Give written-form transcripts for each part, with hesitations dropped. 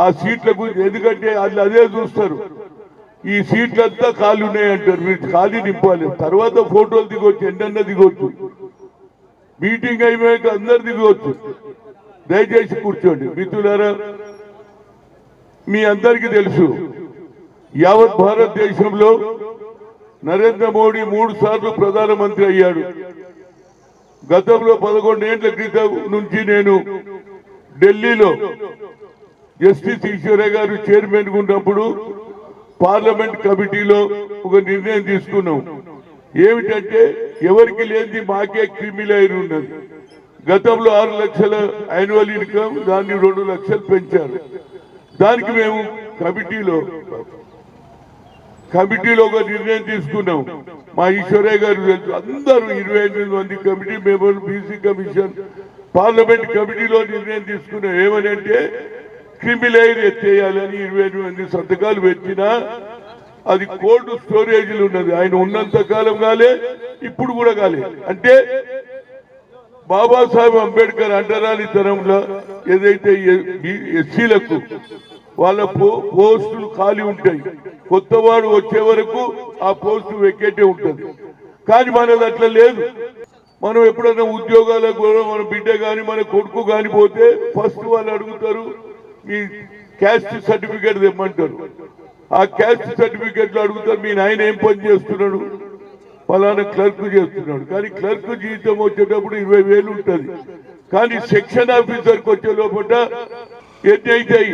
ఆ సీట్ల గురించి, ఎందుకంటే వాళ్ళు అదే చూస్తారు, ఈ సీట్లంతా ఖాళీ ఉన్నాయంటారు, మీరు ఖాళీ నింపాలి, తర్వాత ఫోటోలు దిగొచ్చు, ఎన్నన్నా దిగొచ్చు, మీటింగ్ అయిపోయాక అందరు దిగవచ్చు. దయచేసి కూర్చోండి. మిత్రులారా, మీ అందరికీ తెలుసు, యావత్ భారతదేశంలో నరేంద్ర మోడీ 3 సార్లు ప్రధానమంత్రి అయ్యాడు. గతంలో 11 ఏళ్ల క్రితం నుంచి నేను ఢిల్లీలో జస్టిస్ ఈశ్వరయ్య గారు చైర్మన్ ఉన్నప్పుడు పార్లమెంట్ కమిటీలో ఒక నిర్ణయం తీసుకున్నాం. ఏమిటంటే, ఎవరికి లేనిది మాకే క్రిమిలేయర్ ఉన్నది. గతంలో 6 లక్షల యాన్యువల్ ఇన్కమ్, దాన్ని 2 లక్షలు పెంచారు. దానికి మేము కమిటీలో ఒక నిర్ణయం తీసుకున్నాం. మా ఈశ్వరయ్య గారు తెలుసు, అందరూ 28 మంది కమిటీ మెంబర్లు, బీసీ కమిషన్, పార్లమెంట్ కమిటీలో నిర్ణయం తీసుకున్నాం. ఏమని అంటే, క్రిమిలేయర్ ఎత్తేయాలని 28 మంది సంతకాలు పెట్టినా అది కోల్డ్ స్టోరేజ్లు ఉన్నది. ఆయన ఉన్నంత కాలం కాలే, ఇప్పుడు కూడా కాలే. అంటే బాబాసాహెబ్ అంబేద్కర్ అంటరాని తరంలో ఏదైతే ఎస్సీలకు వాళ్ళ పోస్టులు ఖాళీ ఉంటాయి, కొత్తవాడు వచ్చే వరకు ఆ పోస్టు వెకేటే ఉంటుంది. కానీ మనది అట్లా లేదు. మనం ఎప్పుడైనా ఉద్యోగాలకు కూడా మన బిడ్డ కానీ మన కొడుకు కానీ పోతే ఫస్ట్ వాళ్ళు అడుగుతారు, మీ క్యాస్ట్ సర్టిఫికేట్ తెమ్మంటారు. ఆ క్యాస్ట్ సర్టిఫికేట్లు అడుగుతారు, మీ నాయన ఏం పని చేస్తున్నాడు, ఫలానా క్లర్క్ చేస్తున్నాడు. కానీ క్లర్క్ జీతం వచ్చేటప్పుడు 20,000 ఉంటుంది. కానీ సెక్షన్ ఆఫీసర్కి వచ్చే లోపల ఎన్ని అవుతాయి,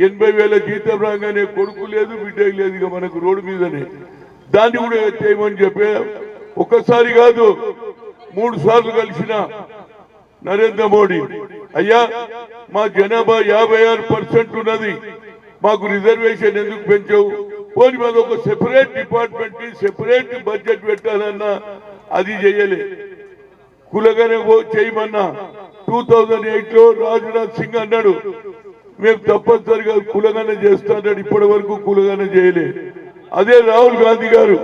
80,000 జీతం రాగానే కొడుకు లేదు, బిడ్డ లేదు, ఇక మనకు రోడ్డు మీదనే. దాన్ని కూడా చేయమని చెప్పే, ఒక్కసారి కాదు 3 సార్లు కలిసిన నరేంద్ర మోడీ, అయ్యా మా జనాభా 56% ఉన్నది, మాకు రిజర్వేషన్ ఎందుకు పెంచావు, పోనీ మాది ఒక సెపరేట్ డిపార్ట్మెంట్ కి సెపరేట్ బడ్జెట్ పెట్టాలన్నా అది చేయలే. కులగానే చేయమన్నా 2008లో రాజ్నాథ్ సింగ్ అన్నాడు, మేము తప్పనిసరిగా కులగానే చేస్తానని, ఇప్పటి వరకు కులగానే చేయలే. అదే రాహుల్ గాంధీ గారు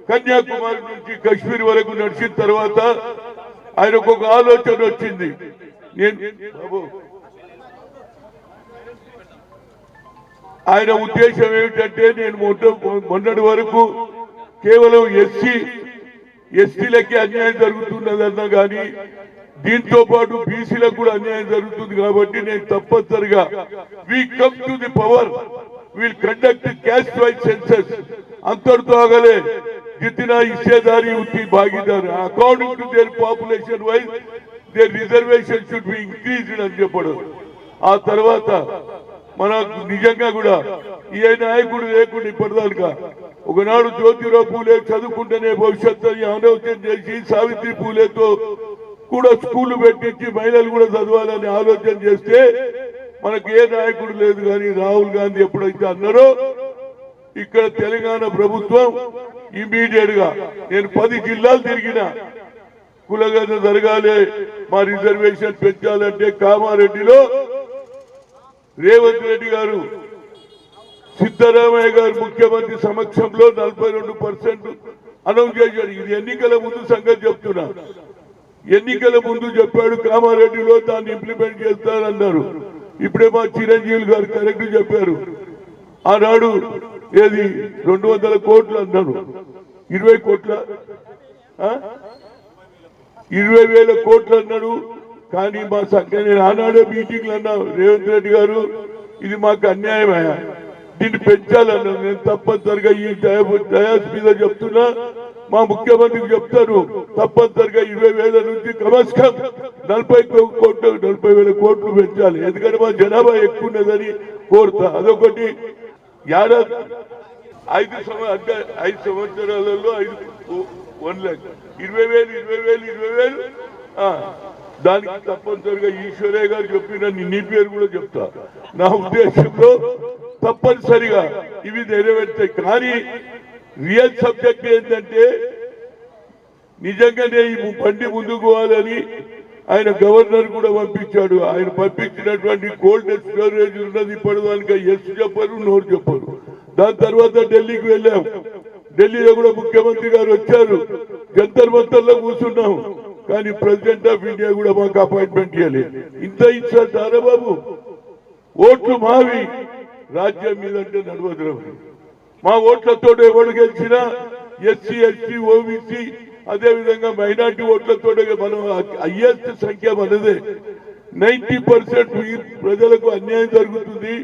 కన్యాకుమారి నుంచి కశ్మీర్ వరకు నడిచిన తర్వాత ఆయనకు ఒక ఆలోచన వచ్చింది. ఆయన ఉద్దేశం ఏమిటంటే, నేను మొన్నటి వరకు కేవలం ఎస్టీలకి అన్యాయం జరుగుతున్నదన్నా కానీ దీంతో పాటు బీసీలకు కూడా అన్యాయం జరుగుతుంది. కాబట్టి నేను తప్పనిసరిగా we come to the power, will conduct caste wise census, అంతటితో ఆగలే, జితనా హిస్సేదారీ ఉత్తి భాగీదారు, according to their population wise their reservation should be increased అని చెప్పడం. ఆ తర్వాత మన నిజంగా కూడా ఏ నాయకుడు లేకుండా ఇప్పటిదాకా, ఒకనాడు జ్యోతిరావు పూలే చదువుకుంటేనే భవిష్యత్తు ఆలోచన చేసి సావిత్రి పూలేతో కూడా స్కూల్ పెట్టించి మహిళలు కూడా చదవాలని ఆలోచన చేస్తే మనకు ఏ నాయకుడు లేదు. కానీ రాహుల్ గాంధీ ఎప్పుడైతే అన్నారో, ఇక్కడ తెలంగాణ ప్రభుత్వం ఇమీడియట్ గా, నేను 10 జిల్లాలు తిరిగిన, కులగన జరగాలి, మా రిజర్వేషన్ పెంచాలంటే కామారెడ్డిలో రేవంత్ రెడ్డి గారు, సిద్ధరామయ్య గారు ముఖ్యమంత్రి సమక్షంలో 42% అనౌన్స్ చేశాడు. ఇది ఎన్నికల ముందు సంగతి చెప్తున్నా, ఎన్నికల ముందు చెప్పాడు. కామారెడ్డిలో దాన్ని ఇంప్లిమెంట్ చేస్తారన్నారు. ఇప్పుడే మా చిరంజీవి గారు కరెక్ట్ చెప్పారు. ఆనాడు ఏది 200 కోట్లు అన్నాడు, 20 కోట్ల 20,000 కోట్లు అన్నాడు. కానీ మా సంఖ్య, నేను ఆనాడే మీటింగ్లు అన్నా, రేవంత్ రెడ్డి గారు ఇది మాకు అన్యాయమయ్యా, దీన్ని పెంచాలన్నాను. నేను తప్పనిసరిగా ఈ డయాస్ మీద చెప్తున్నా, మా ముఖ్యమంత్రికి చెప్తాను, తప్పనిసరిగా 20,000 నుంచి కమస్కం 40,000 కోట్లు పెంచాలి. ఎందుకంటే మా జనాభా ఎక్కువ ఉన్నదని కోరుతా. అదొకటి. 5 సంవత్సరాలలో 1 లక్ష 20,000 దానికి తప్పనిసరిగా ఈశ్వరయ్య గారు చెప్పిన నీ పేరు కూడా చెప్తా. నా ఉద్దేశంలో తప్పనిసరిగా ఇవి నెరవేర్తాయి. కానీ రియల్ సబ్జెక్ట్ ఏంటంటే, నిజంగానే ఈ బండి ముందుకు పోవాలని ఆయన గవర్నర్ కూడా పంపించాడు. ఆయన పంపించినటువంటి కోల్డ్ స్టోరేజ్ ఉన్నది ఇప్పటిదానిక ఎస్ చెప్పరు, నోరు చెప్పరు. దాని తర్వాత ఢిల్లీకి వెళ్ళాం. ఢిల్లీలో కూడా ముఖ్యమంత్రి గారు వచ్చారు, జంతర్ మంతర్లో కూర్చున్నాం. కానీ ప్రెసిడెంట్ ఆఫ్ ఇండియా కూడా మాకు అపాయింట్మెంట్ ఇవ్వలేదు. ఇంత ఇచ్చారా బాబు? ఓట్లు మావి, రాజ్యం మీదంటే నడవదు. మా ఓట్లతో ఎవరు గెలిచినా ఎస్సీ ఎస్టీ ఓబీసీ అదే విధంగా మైనార్టీ ఓట్లతో మనం హైయెస్ట్ సంఖ్య మనదే. 90% ప్రజలకు అన్యాయం జరుగుతుంది,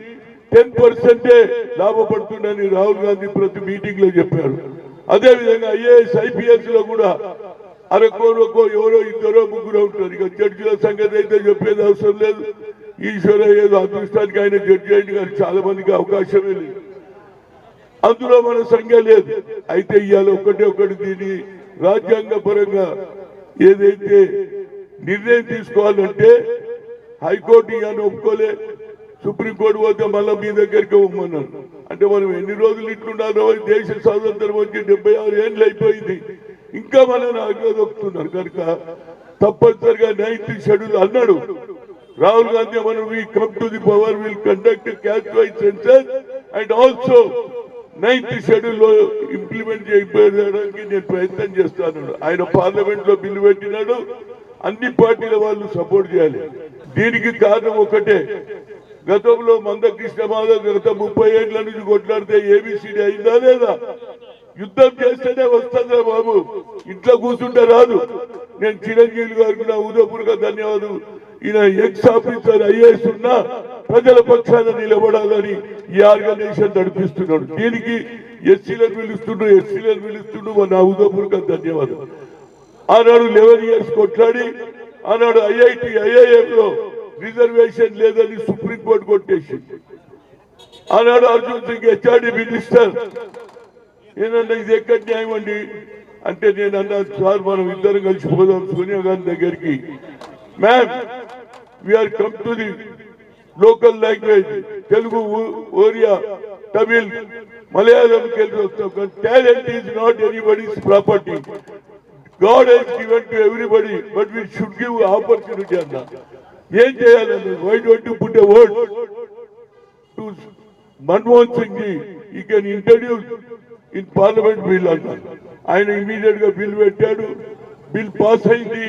10% లాభపడుతుందని రాహుల్ గాంధీ ప్రతి మీటింగ్ లో చెప్పారు. అదే విధంగా ఐఏఎస్ ఐపీఎస్ లో కూడా అరకోరకో ఎవరో ఇద్దరో ముగ్గురో ఉంటారు. ఇక జడ్జిల సంగతి అయితే చెప్పేది అవసరం లేదు. ఈశ్వర ఏదో అదృష్టానికి ఆయన జడ్జి అయింది, కానీ చాలా మందికి అవకాశమే లేదు. అందులో మన సంఖ్య లేదు. అయితే ఇవాళ ఒకటి దీన్ని రాజ్యాంగ పరంగా ఏదైతే నిర్ణయం తీసుకోవాలంటే హైకోర్టు ఇవాళ ఒప్పుకోలే, సుప్రీంకోర్టు పోతే మళ్ళా మీ దగ్గరికి ఇవ్వమన్నారు. అంటే మనం ఎన్ని రోజులు ఇట్లున్నారో, దేశ స్వాతంత్రం వచ్చి 76 ఏళ్ళు అయిపోయింది, ఇంకా మనం ఆగ్రహొక్కుతున్నారు. కనుక తప్పనిసరిగా 9th షెడ్యూల్ అన్నాడు రాహుల్ గాంధీ, మనం we come to the power, will conduct caste wise census and also 9th schedule లో ఇంప్లిమెంట్ చేయడానికి నేను ప్రయత్నం చేస్తాను. ఆయన పార్లమెంట్ లో బిల్లు పెట్టినాడు, అన్ని పార్టీల వాళ్ళు సపోర్ట్ చేయాలి. దీనికి కారణం ఒకటే, గతంలో మందకృష్ణ మాధవ్ గత 30 ఏళ్ల నుంచి కొట్లాడితే ఏబిసిడి అయిందా లేదా? యుద్ధం చేస్తేనే వస్తుందా బాబు, ఇంట్లో కూర్చుంటే రాదు. నేను చిరంజీవి గారికి నా ఉదయపూర్వక ధన్యవాదాలు. ఈయన ఎక్స్ ఆఫీసర్ ఐఏఎస్ ఉన్నా ప్రజల పక్షాన నిలబడాలని ఈ ఆర్గనైజేషన్ నడిపిస్తున్నాడు. దీనికి ఎస్సీలను పిలుస్తుండ్రు నా ఉదయపూర్వక ధన్యవాదాలు. ఆనాడు 11 years కొట్లాడి, ఆనాడు ఐఐఎం లో రిజర్వేషన్ లేదని సుప్రీంకోర్టు కొట్టేసి, ఆనాడు అర్జున్ సింగ్ హెచ్ఆర్డి మినిస్టర్ ఏనన్నా ఇది ఎక్కడ న్యాయం అండి అంటే, నేను అన్నా సార్ మనం ఇద్దరం కలిసిపోదాం సోనియా గాంధీ దగ్గరికి. Ma'am we are come to the local language, Telugu, Oriya, Tamil, Malayalam కలిసి వస్తాం. కానీ talent is not anybody's property. God has given to everybody, but we should give opportunity. Anna, ఏం చేయాలన్నా, why don't you put a word to Manmohan Singh ji? He can introduce in parliament bill అన్నా. ఆయన immediate గా bill పెట్టాడు, bill pass అయింది.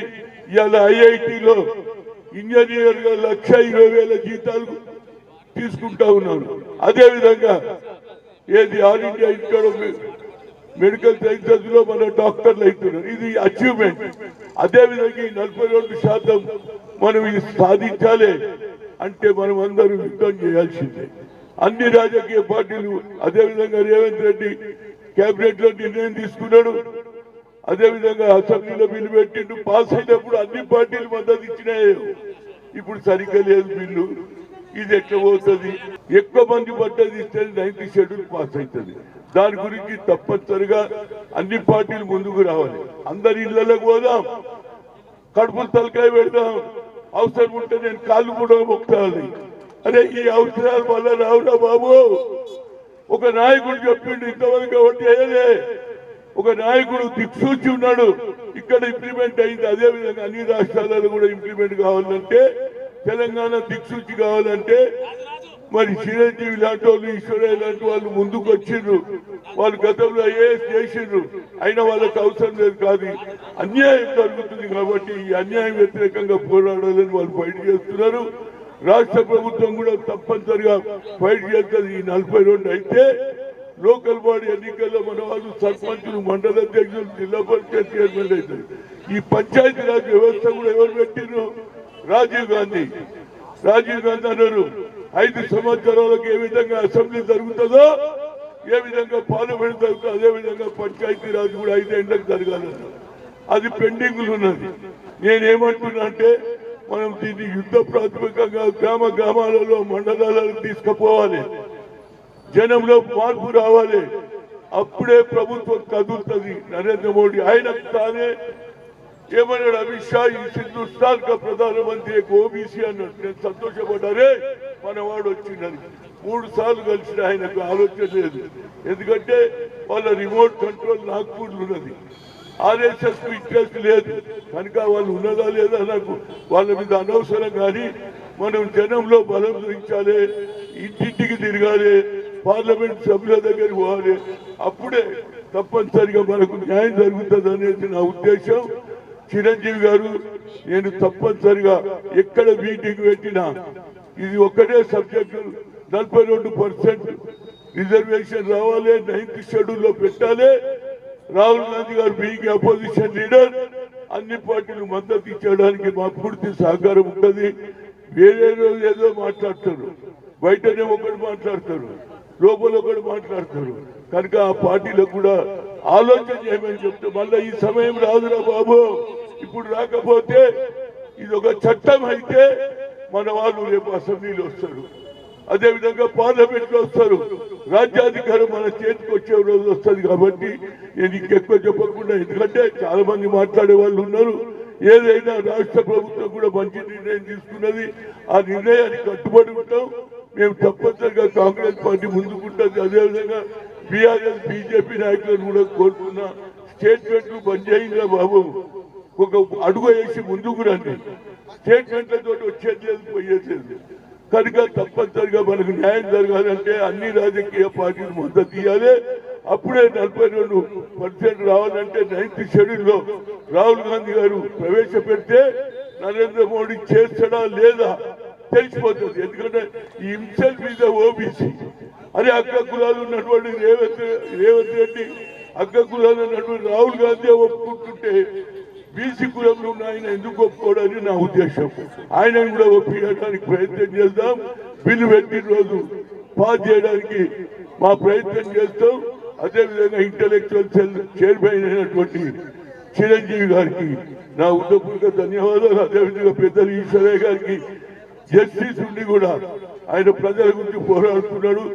ఇవాళ ఐఐటిలో engineer గా 1,20,000 జీతాలు తీసుకుంటా ఉన్నారు. అదే విధంగా ఏది ఆల్ ఇండియా ఇక్కడ మెడికల్ సైన్సెస్ లో మన డాక్టర్లు అవుతున్నారు. ఇది అచీవ్మెంట్. అదే విధంగా 42% మనం ఇది సాధించాలి అంటే మనం అందరూ యుద్ధం చేయాల్సిందే. అన్ని రాజకీయ పార్టీలు, అదే విధంగా రేవంత్ రెడ్డి కేబినెట్ లో నిర్ణయం తీసుకున్నాడు. అదే విధంగా అసెంబ్లీలో బిల్లు పెట్టిండు, పాస్ అయినప్పుడు అన్ని పార్టీలు మద్దతు ఇచ్చినాయి. ఇప్పుడు సరిగ్గా లేదు బిల్లు. ఇది ఎట్లా పోతుంది? ఎక్కువ మంది మద్దతు ఇస్తే 9th షెడ్యూల్ పాస్ అవుతుంది. దాని గురించి తప్పనిసరిగా అన్ని పార్టీలు ముందుకు రావాలి. అందరి ఇళ్లకు పోదాం, కడుపులు తలకాయ పెడదాం, అవసరం ఉంటే నేను కాళ్ళు కూడా మొక్కాలి. అరే ఈ అవసరాల వల్ల రావురా బాబు. ఒక నాయకుడు చెప్పిండు, ఇంతవరకు ఒకటి అయ్యలే. ఒక నాయకుడు దిక్సూచి ఉన్నాడు, ఇక్కడ ఇంప్లిమెంట్ అయింది. అదే విధంగా అన్ని రాష్ట్రాలలో కూడా ఇంప్లిమెంట్ కావాలంటే, తెలంగాణ దిక్సూచి కావాలంటే మరి చిరంజీవి లాంటి వాళ్ళు, ఈశ్వరయ్య లాంటి వాళ్ళు ముందుకు వచ్చిండ్రు. వాళ్ళు గతంలో ఐఏఎస్ చేసిండ్రు, అయినా వాళ్ళకి అవసరం లేదు. కాదు, అన్యాయం జరుగుతుంది కాబట్టి ఈ అన్యాయం వ్యతిరేకంగా పోరాడాలని వాళ్ళు ఫైట్ చేస్తున్నారు. రాష్ట్ర ప్రభుత్వం కూడా తప్పనిసరిగా ఫైట్ చేస్తుంది. ఈ 42 అయితే లోకల్ బాడీ ఎన్నికల్లో మన వాళ్ళు సర్పంచులు, మండల అధ్యక్షులు, జిల్లా పరిషత్ చైర్మన్ అవుతారు. ఈ పంచాయతీరాజ్ వ్యవస్థ కూడా ఎవరు పెట్టిండ్రు? రాజీవ్ గాంధీ అన్నారు 5 సంవత్సరాలకు ఏ విధంగా అసెంబ్లీ జరుగుతుందో, ఏ విధంగా పార్లమెంట్ జరుగుతుందో, అదే విధంగా పంచాయతీరాజ్ కూడా 5 ఏళ్లకు జరగాలన్నారు. అది పెండింగ్లు ఉన్నది. నేనేమంటున్నా అంటే, మనం దీన్ని యుద్ధ ప్రాతిపదికంగా గ్రామాలలో, మండలాలలో తీసుకుపోవాలి. జనంలో మార్పు రావాలి. అప్పుడే ప్రభుత్వం కదులుతుంది. నరేంద్ర మోడీ ఆయన తానే ఏమన్నాడు? అమిత్ షా ఈ హిందుస్థాన్ కా ప్రధానమంత్రి ఓబీసీ అన్నాడు. నేను సంతోషపడ్డారే, మన వాడు వచ్చిందని. 3 సార్లు కలిసిన ఆయనకు ఆలోచన లేదు. ఎందుకంటే వాళ్ళ రిమోట్ కంట్రోల్ నాగ్పూర్లు ఉన్నది. ఆర్ఎస్ఎస్ కు ఇంట్రెస్ట్ లేదు కనుక వాళ్ళు ఉన్నదా లేదా నాకు వాళ్ళ మీద అనవసరం. కానీ మనం జనంలో బలం చూపించాలి, ఇంటింటికి తిరగాలి, పార్లమెంట్ సభ్యుల దగ్గరికి పోవాలి. అప్పుడే తప్పనిసరిగా మనకు న్యాయం జరుగుతుంది అనేది నా ఉద్దేశం. చిరంజీవి గారు, నేను తప్పనిసరిగా ఎక్కడ మీటింగ్ పెట్టినా ఇది ఒక్కటే సబ్జెక్టు 42% రిజర్వేషన్ రావాలి, 9th షెడ్యూల్లో పెట్టాలి. రాహుల్ గాంధీ గారు బీయింగ్ అపోజిషన్ లీడర్ అన్ని పార్టీలు మద్దతు ఇచ్చడానికి మా పూర్తి సహకారం ఉంటుంది. వేరే రోజు ఏదో మాట్లాడతారు, బయటనే ఒకటి మాట్లాడతారు, లోపల ఒకటి మాట్లాడతారు. కనుక ఆ పార్టీలకు కూడా ఆలోచన చేయమని చెప్తే మళ్ళీ ఈ సమయం రాదురా బాబు, ఇప్పుడు రాకపోతే ఇది ఒక చట్టం అయితే మన వాళ్ళు రేపు అసెంబ్లీలో వస్తారు, అదేవిధంగా పార్లమెంట్ లో వస్తారు, రాజ్యాధికారం మన చేతికి వచ్చే రోజు వస్తుంది. కాబట్టి నేను ఇంకెక్కువ చెప్పకుండా, ఎందుకంటే చాలా మంది మాట్లాడే వాళ్ళు ఉన్నారు. ఏదైనా రాష్ట్ర ప్రభుత్వం కూడా మంచి నిర్ణయం తీసుకున్నది, ఆ నిర్ణయానికి కట్టుబడి ఉంటాం. మేము తప్పనిసరిగా కాంగ్రెస్ పార్టీ ముందుకుంటుంది. అదేవిధంగా బీఆర్ఎస్ బీజేపీ నాయకులను కూడా కోరుతున్నా, స్టేట్మెంట్లు బంద్ చేయండిరా బాబు, ఒక అడుగు వేసి ముందుకు రండి. స్టేట్మెంట్లతో వచ్చేది లేదు, పోయేది లేదు. కనుక తప్పనిసరిగా మనకు న్యాయం జరగాలంటే అన్ని రాజకీయ పార్టీలు మద్దతు ఇవ్వాలి. అప్పుడే 42% రావాలంటే 9th షెడ్యూల్లో రాహుల్ గాంధీ గారు ప్రవేశపెడితే నరేంద్ర మోడీ చేస్తాడా లేదా తెలిసిపోతుంది. ఎందుకంటే ఈ హింసల్ మీద ఓబీసీ అరే అక్క కులాలు ఉన్నటువంటి రేవంత్ రెడ్డి, అక్క కులాలు ఉన్నటువంటి రాహుల్ గాంధీ ఒప్పుకుంటుంటే బీసీ కులంలో ఉన్న ఆయన ఎందుకు ఒప్పుకోవడానికి నా ఉద్దేశం. ఆయనను కూడా ఒప్పించడానికి ప్రయత్నం చేద్దాం. బిల్లు పెట్టిన రోజు పాస్ చేయడానికి మా ప్రయత్నం చేస్తాం. అదేవిధంగా ఇంటలెక్చువల్ సెల్ చైర్మన్ అయినటువంటి చిరంజీవి గారికి నా ఉద్యోగ ధన్యవాదాలు. అదేవిధంగా పెద్దలు ఈశ్వరయ్య గారికి జస్టిస్ ఉండి కూడా ఆయన ప్రజల గురించి పోరాడుతున్నాడు.